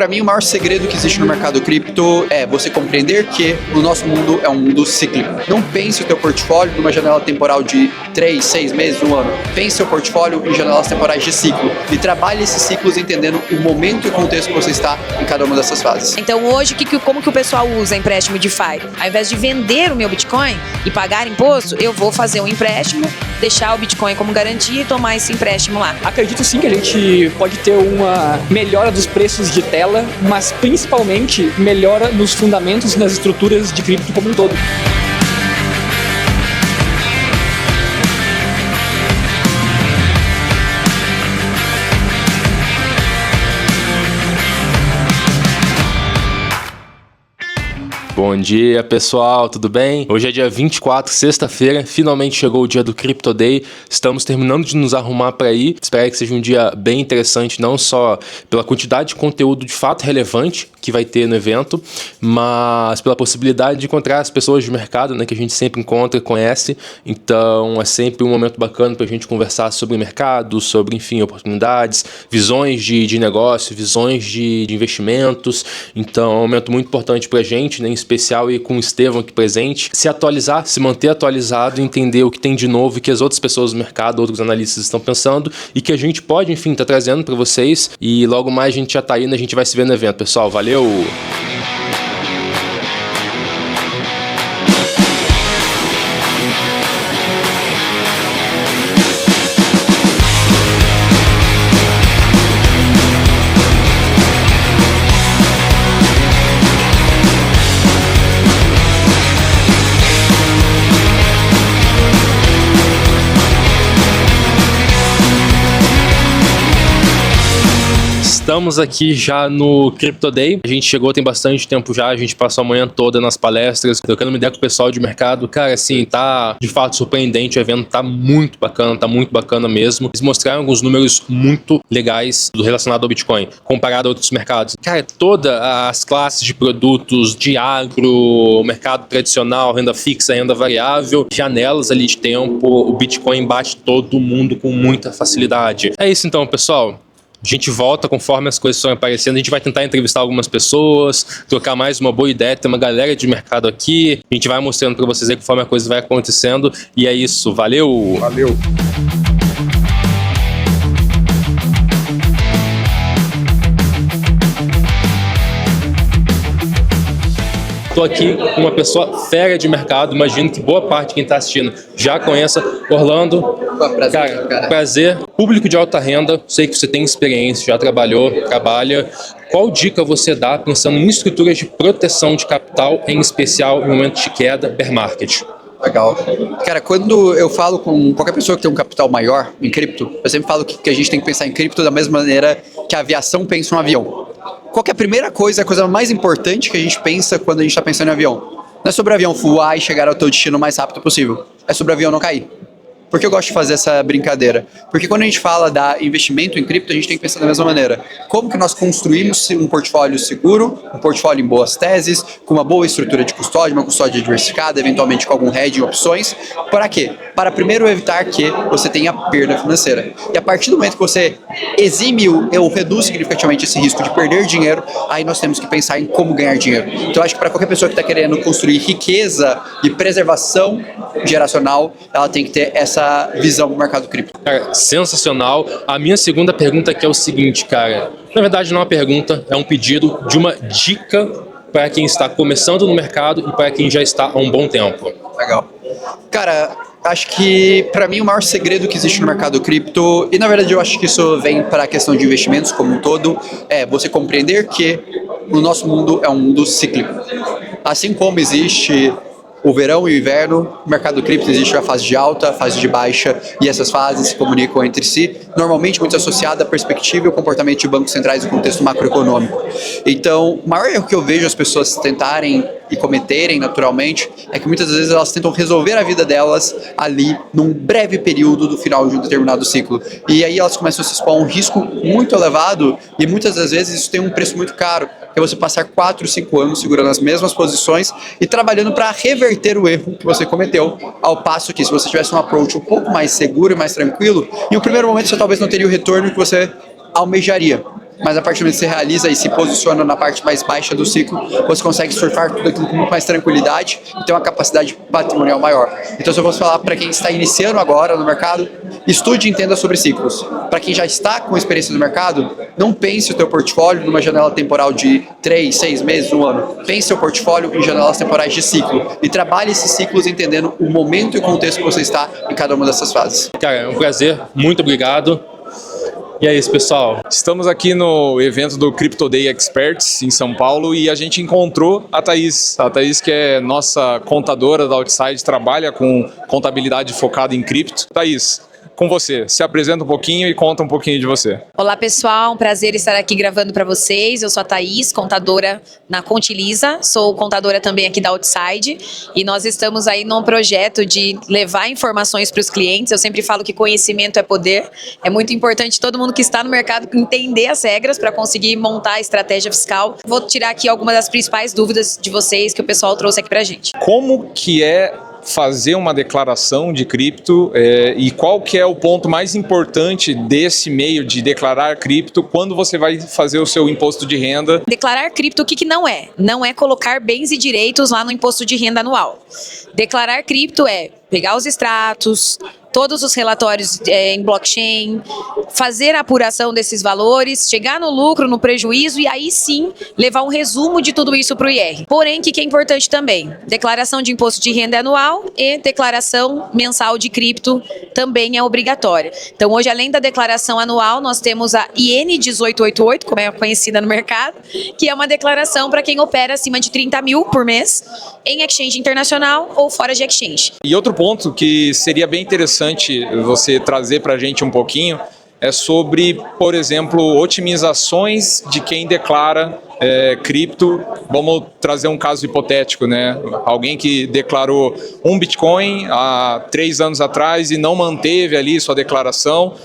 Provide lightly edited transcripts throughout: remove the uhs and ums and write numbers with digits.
para mim, o maior segredo que existe no mercado cripto é você compreender que o nosso mundo é um mundo cíclico. Não pense o teu portfólio numa janela temporal de 3, 6 meses, um ano. Pense seu portfólio em janelas temporais de ciclo e trabalhe esses ciclos entendendo o momento e o contexto que você está em cada uma dessas fases. Então hoje, como que o pessoal usa empréstimo DeFi? Ao invés de vender o meu Bitcoin e pagar imposto, eu vou fazer um empréstimo, deixar o Bitcoin como garantia e tomar esse empréstimo lá. Acredito sim que a gente pode ter uma melhora dos preços de tela, mas principalmente melhora nos fundamentos e nas estruturas de cripto como um todo. Bom dia, pessoal, tudo bem? Hoje é dia 24, sexta-feira, finalmente chegou o dia do Crypto Day. Estamos terminando de nos arrumar para ir. Espero que seja um dia bem interessante, não só pela quantidade de conteúdo de fato relevante que vai ter no evento, mas pela possibilidade de encontrar as pessoas de mercado, né, que a gente sempre encontra e conhece. Então é sempre um momento bacana para a gente conversar sobre mercado, sobre, enfim, oportunidades, visões de negócio, visões de investimentos. Então é um momento muito importante para a gente, né, em especial e com o Estevão aqui presente, se atualizar, se manter atualizado, entender o que tem de novo e que as outras pessoas do mercado, outros analistas estão pensando e que a gente pode, enfim, tá trazendo para vocês. E logo mais a gente já tá indo, a gente vai se ver no evento, pessoal. Valeu! Estamos aqui já no Crypto Day. A gente chegou tem bastante tempo já, a gente passou a manhã toda nas palestras, trocando uma ideia com o pessoal de mercado. Cara, assim, tá de fato surpreendente, o evento tá muito bacana mesmo. Eles mostraram alguns números muito legais relacionados ao Bitcoin, comparado a outros mercados. Cara, todas as classes de produtos de agro, mercado tradicional, renda fixa, renda variável, janelas ali de tempo, o Bitcoin bate todo mundo com muita facilidade. É isso então, pessoal. A gente volta conforme as coisas estão aparecendo, a gente vai tentar entrevistar algumas pessoas, trocar mais uma boa ideia, tem uma galera de mercado aqui, a gente vai mostrando para vocês aí conforme a coisa vai acontecendo, e é isso, valeu! Valeu! Estou aqui com uma pessoa fera de mercado, imagino que boa parte de quem está assistindo já conheça. Orlando, cara, prazer. Público de alta renda, sei que você tem experiência, já trabalhou, trabalha. Qual dica você dá pensando em estruturas de proteção de capital, em especial em momento de queda, bear market? Legal. Cara, quando eu falo com qualquer pessoa que tem um capital maior em cripto, eu sempre falo que a gente tem que pensar em cripto da mesma maneira que a aviação pensa em um avião. Qual que é a primeira coisa, a coisa mais importante que a gente pensa quando a gente está pensando em avião? Não é sobre o avião voar e chegar ao teu destino o mais rápido possível. É sobre o avião não cair. Por que eu gosto de fazer essa brincadeira? Porque quando a gente fala da investimento em cripto, a gente tem que pensar da mesma maneira. Como que nós construímos um portfólio seguro, um portfólio em boas teses, com uma boa estrutura de custódia, uma custódia diversificada, eventualmente com algum hedge em opções. Para quê? Para primeiro evitar que você tenha perda financeira. E a partir do momento que você exime ou reduz significativamente esse risco de perder dinheiro, aí nós temos que pensar em como ganhar dinheiro. Então eu acho que para qualquer pessoa que está querendo construir riqueza e preservação geracional, ela tem que ter essa visão do mercado cripto. Cara, sensacional. A minha segunda pergunta aqui é o seguinte, cara. Na verdade não é uma pergunta, é um pedido de uma dica para quem está começando no mercado e para quem já está há um bom tempo. Legal. Cara, acho que para mim o maior segredo que existe no mercado cripto, e na verdade eu acho que isso vem para a questão de investimentos como um todo, é você compreender que o nosso mundo é um mundo cíclico. Assim como existe o verão e o inverno, no mercado cripto existe a fase de alta, a fase de baixa, e essas fases se comunicam entre si, normalmente muito associada à perspectiva e ao comportamento de bancos centrais no contexto macroeconômico. Então, o maior erro que eu vejo as pessoas tentarem e cometerem naturalmente é que muitas vezes elas tentam resolver a vida delas ali num breve período do final de um determinado ciclo. E aí elas começam a se expor a um risco muito elevado e muitas das vezes isso tem um preço muito caro, que é você passar 4, 5 anos segurando as mesmas posições e trabalhando para reverter o erro que você cometeu, ao passo que se você tivesse um approach um pouco mais seguro e mais tranquilo, em um primeiro momento você talvez não teria o retorno que você almejaria. mas a partir do momento que você realiza e se posiciona na parte mais baixa do ciclo, você consegue surfar tudo aquilo com muito mais tranquilidade e ter uma capacidade patrimonial maior. Então, se eu fosse falar para quem está iniciando agora no mercado, estude e entenda sobre ciclos. Para quem já está com experiência no mercado, não pense o teu portfólio numa janela temporal de 3, 6 meses, 1 ano. Pense seu portfólio em janelas temporais de ciclo e trabalhe esses ciclos entendendo o momento e o contexto que você está em cada uma dessas fases. Cara, é um prazer, muito obrigado. E é isso, pessoal. Estamos aqui no evento do Crypto Day Experts em São Paulo e a gente encontrou a Thaís. A Thaís, que é nossa contadora da Outside, trabalha com contabilidade focada em cripto. Thaís, com você, se apresenta um pouquinho e conta um pouquinho de você. Olá, pessoal, um prazer estar aqui gravando para vocês. Eu sou a Thaís, contadora na Contiliza, sou contadora também aqui da Outside e nós estamos aí num projeto de levar informações para os clientes. Eu sempre falo que conhecimento é poder. É muito importante todo mundo que está no mercado entender as regras para conseguir montar a estratégia fiscal. Vou tirar aqui algumas das principais dúvidas de vocês que o pessoal trouxe aqui para a gente. Como que é fazer uma declaração de cripto e qual que é o ponto mais importante desse meio de declarar cripto quando você vai fazer o seu imposto de renda? Declarar cripto, o que não é? Não é colocar bens e direitos lá no imposto de renda anual. Declarar cripto é pegar os extratos, todos os relatórios em blockchain, fazer a apuração desses valores, chegar no lucro, no prejuízo e aí sim levar um resumo de tudo isso para o IR. Porém, o que é importante também? Declaração de imposto de renda anual e declaração mensal de cripto também é obrigatória. Então, hoje, além da declaração anual, nós temos a IN 1888, como é conhecida no mercado, que é uma declaração para quem opera acima de 30 mil por mês em exchange internacional ou fora de exchange. E outro ponto que seria bem interessante você trazer para a gente um pouquinho é sobre, por exemplo, otimizações de quem declara cripto. Vamos trazer um caso hipotético, né? Alguém que declarou um Bitcoin há 3 anos atrás e não manteve ali sua declaração.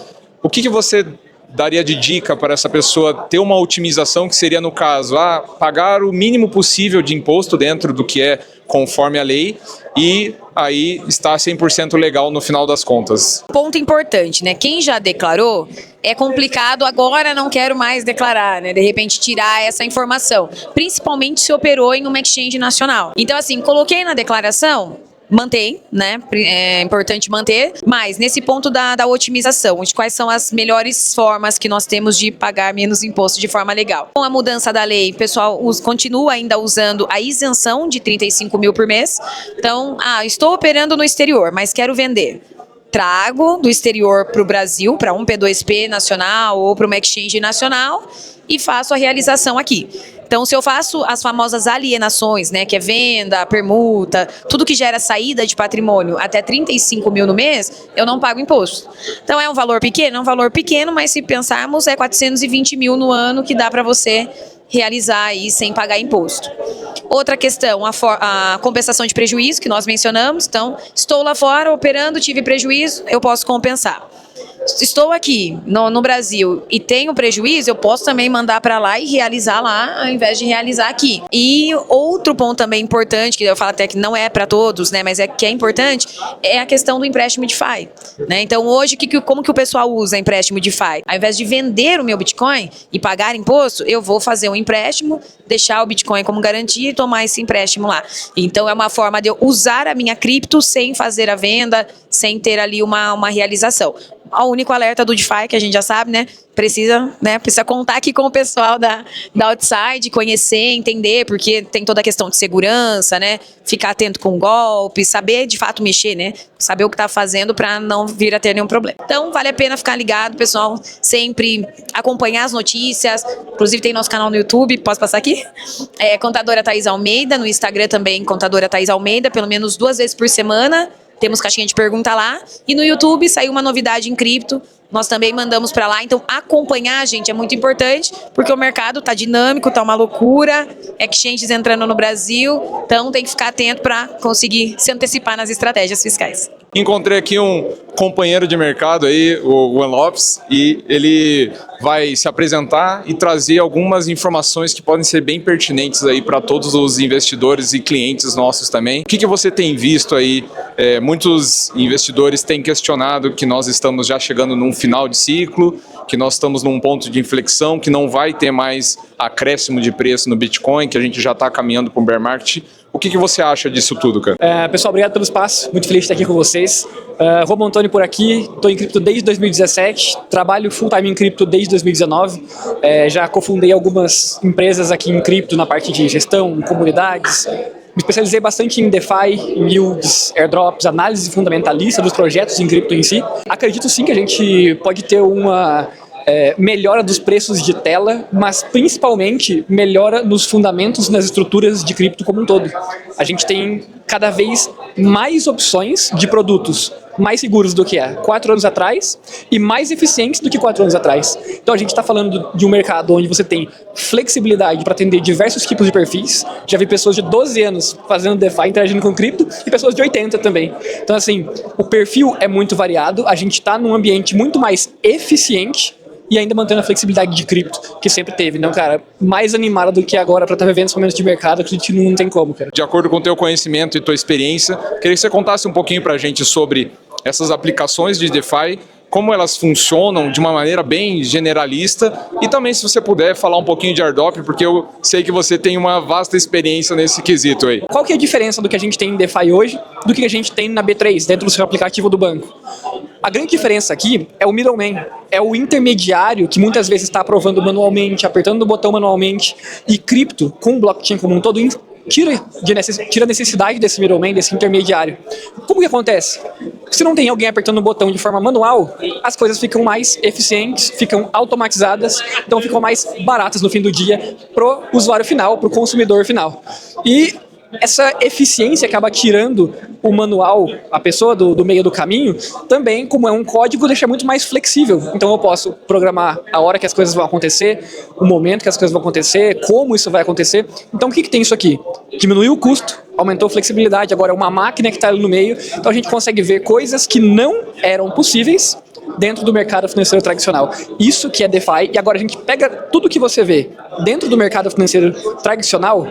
O que você daria de dica para essa pessoa ter uma otimização que seria, no caso, pagar o mínimo possível de imposto dentro do que é conforme a lei e aí está 100% legal no final das contas? Ponto importante, né? Quem já declarou, é complicado, agora não quero mais declarar, né? De repente tirar essa informação, principalmente se operou em uma exchange nacional. Então, assim, coloquei na declaração, mantém, né? É importante manter, mas nesse ponto da otimização, de quais são as melhores formas que nós temos de pagar menos imposto de forma legal. Com a mudança da lei, o pessoal continua ainda usando a isenção de 35 mil por mês. Então, estou operando no exterior, mas quero vender. Trago do exterior para o Brasil, para um P2P nacional ou para uma exchange nacional e faço a realização aqui. Então, se eu faço as famosas alienações, né, que é venda, permuta, tudo que gera saída de patrimônio até 35 mil no mês, eu não pago imposto. Então, é um valor pequeno? É um valor pequeno, mas se pensarmos, é 420 mil no ano que dá para você realizar aí sem pagar imposto. Outra questão, a compensação de prejuízo, que nós mencionamos. Então, estou lá fora operando, tive prejuízo, eu posso compensar. Estou aqui no Brasil e tenho prejuízo, eu posso também mandar para lá e realizar lá, ao invés de realizar aqui. E outro ponto também importante, que eu falo até que não é para todos, né, mas que é importante, é a questão do empréstimo DeFi, né? Então, hoje, como que o pessoal usa empréstimo DeFi? Ao invés de vender o meu Bitcoin e pagar imposto, eu vou fazer um empréstimo, deixar o Bitcoin como garantia e tomar esse empréstimo lá. Então, é uma forma de eu usar a minha cripto sem fazer a venda, sem ter ali uma realização. O único alerta do DeFi, que a gente já sabe, né? Precisa contar aqui com o pessoal da Outside, conhecer, entender, porque tem toda a questão de segurança, né? Ficar atento com golpe, saber de fato mexer, né? Saber o que está fazendo para não vir a ter nenhum problema. Então, vale a pena ficar ligado, pessoal, sempre acompanhar as notícias. Inclusive, tem nosso canal no YouTube, posso passar aqui? Contadora Thaís Almeida, no Instagram também, Contadora Thaís Almeida, pelo menos 2 vezes por semana. Temos caixinha de pergunta lá. E no YouTube saiu uma novidade em cripto. Nós também mandamos para lá. Então, acompanhar, gente, é muito importante, porque o mercado está dinâmico, está uma loucura. Exchanges entrando no Brasil. Então, tem que ficar atento para conseguir se antecipar nas estratégias fiscais. Encontrei aqui um companheiro de mercado aí, o Juan Lopes, e ele vai se apresentar e trazer algumas informações que podem ser bem pertinentes aí para todos os investidores e clientes nossos também. O que você tem visto aí? Muitos investidores têm questionado que nós estamos já chegando num final de ciclo, que nós estamos num ponto de inflexão, que não vai ter mais acréscimo de preço no Bitcoin, que a gente já está caminhando para um bear market. O que você acha disso tudo, cara? Pessoal, obrigado pelo espaço. Muito feliz de estar aqui com vocês. Romo Antônio por aqui. Estou em cripto desde 2017. Trabalho full time em cripto desde 2019. Já cofundei algumas empresas aqui em cripto na parte de gestão, comunidades. Me especializei bastante em DeFi, em yields, airdrops, análise fundamentalista dos projetos em cripto em si. Acredito sim que a gente pode ter uma melhora dos preços de tela, mas principalmente melhora nos fundamentos, nas estruturas de cripto como um todo. A gente tem cada vez mais opções de produtos mais seguros do que 4 anos atrás e mais eficientes do que 4 anos atrás. Então a gente está falando de um mercado onde você tem flexibilidade para atender diversos tipos de perfis. Já vi pessoas de 12 anos fazendo DeFi, interagindo com cripto, e pessoas de 80 também. Então assim, o perfil é muito variado, a gente está num ambiente muito mais eficiente e ainda mantendo a flexibilidade de cripto que sempre teve. Então, cara, mais animado do que agora para estar vivendo esse momento de mercado, que a gente não tem como, cara. De acordo com o teu conhecimento e tua experiência, queria que você contasse um pouquinho para a gente sobre essas aplicações de DeFi, como elas funcionam de uma maneira bem generalista, e também, se você puder, falar um pouquinho de airdrop, porque eu sei que você tem uma vasta experiência nesse quesito aí. Qual que é a diferença do que a gente tem em DeFi hoje do que a gente tem na B3, dentro do seu aplicativo do banco? A grande diferença aqui é o middleman, é o intermediário que muitas vezes está aprovando manualmente, apertando o botão manualmente, e cripto, com o blockchain como um todo, tira a necessidade desse middleman, desse intermediário. Como que acontece? Se não tem alguém apertando o botão de forma manual, as coisas ficam mais eficientes, ficam automatizadas, então ficam mais baratas no fim do dia pro usuário final, pro consumidor final. E essa eficiência acaba tirando o manual, a pessoa do meio do caminho, também, como é um código, deixa muito mais flexível. Então eu posso programar a hora que as coisas vão acontecer, o momento que as coisas vão acontecer, como isso vai acontecer. Então o que tem isso aqui? Diminuiu o custo, aumentou a flexibilidade, agora é uma máquina que está ali no meio, então a gente consegue ver coisas que não eram possíveis dentro do mercado financeiro tradicional. Isso que é DeFi, e agora a gente pega tudo que você vê dentro do mercado financeiro tradicional,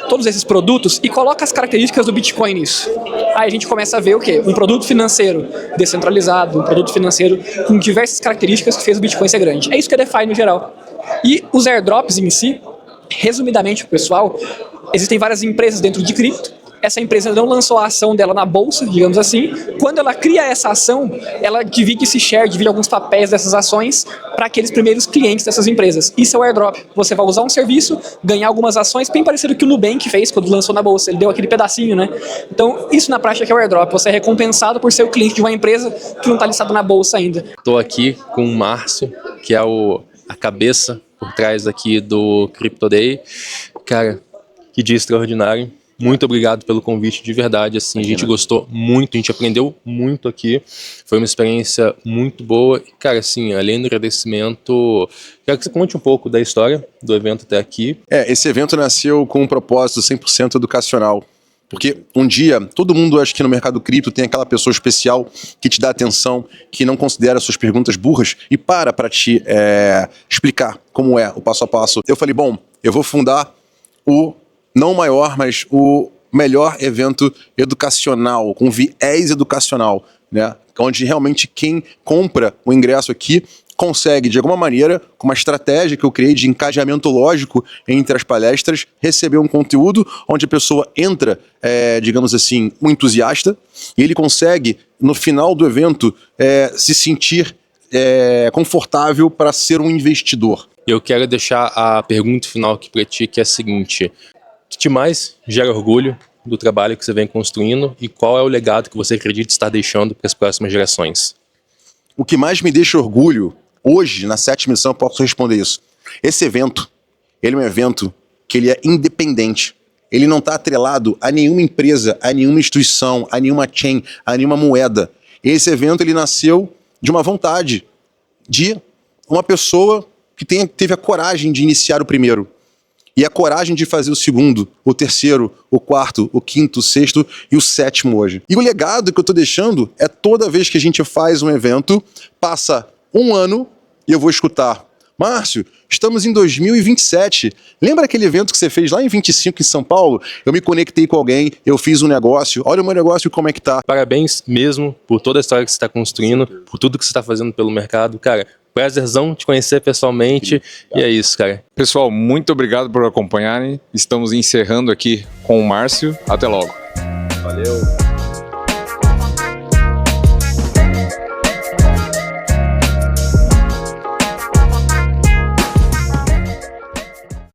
todos esses produtos, e coloca as características do Bitcoin nisso. Aí a gente começa a ver o quê? Um produto financeiro descentralizado, um produto financeiro com diversas características que fez o Bitcoin ser grande. É isso que é DeFi no geral. E os airdrops em si, resumidamente, pessoal, existem várias empresas dentro de cripto. Essa empresa não lançou a ação dela na bolsa, digamos assim. Quando ela cria essa ação, ela divide esse share, divide alguns papéis dessas ações para aqueles primeiros clientes dessas empresas. Isso é o airdrop. Você vai usar um serviço, ganhar algumas ações, bem parecido com o que o Nubank fez quando lançou na bolsa. Ele deu aquele pedacinho, né? Então, isso na prática é o airdrop. Você é recompensado por ser o cliente de uma empresa que não está listada na bolsa ainda. Estou aqui com o Márcio, que é a cabeça por trás aqui do Crypto Day. Cara, que dia extraordinário. Muito obrigado pelo convite, de verdade, assim, a gente gostou muito, a gente aprendeu muito aqui, foi uma experiência muito boa, e, cara, assim, além do agradecimento, quero que você conte um pouco da história do evento até aqui. Esse evento nasceu com um propósito 100% educacional, porque um dia, todo mundo, acho que no mercado cripto, tem aquela pessoa especial que te dá atenção, que não considera suas perguntas burras e para te explicar como é o passo a passo. Eu falei, bom, eu vou fundar não o maior, mas o melhor evento educacional, com viés educacional, né? Onde realmente quem compra o ingresso aqui consegue, de alguma maneira, com uma estratégia que eu criei de encadeamento lógico entre as palestras, receber um conteúdo onde a pessoa entra, digamos assim, um entusiasta, e ele consegue, no final do evento, se sentir confortável para ser um investidor. Eu quero deixar a pergunta final aqui para ti, que é a seguinte: o que mais gera orgulho do trabalho que você vem construindo e qual é o legado que você acredita estar deixando para as próximas gerações? O que mais me deixa orgulho, hoje, na 7ª edição, eu posso responder isso. Esse evento, ele é um evento que ele é independente. Ele não está atrelado a nenhuma empresa, a nenhuma instituição, a nenhuma chain, a nenhuma moeda. Esse evento, ele nasceu de uma vontade de uma pessoa que teve a coragem de iniciar o primeiro. E a coragem de fazer o segundo, o terceiro, o quarto, o quinto, o sexto e o sétimo hoje. E o legado que eu tô deixando é toda vez que a gente faz um evento, passa um ano e eu vou escutar: Márcio, estamos em 2027. Lembra aquele evento que você fez lá em 25 em São Paulo? Eu me conectei com alguém, eu fiz um negócio, olha o meu negócio como é que tá. Parabéns mesmo por toda a história que você está construindo, por tudo que você está fazendo pelo mercado. Cara, prazerzão te conhecer pessoalmente. E é isso, cara. Pessoal, muito obrigado por acompanharem. Estamos encerrando aqui com o Márcio. Até logo. Valeu.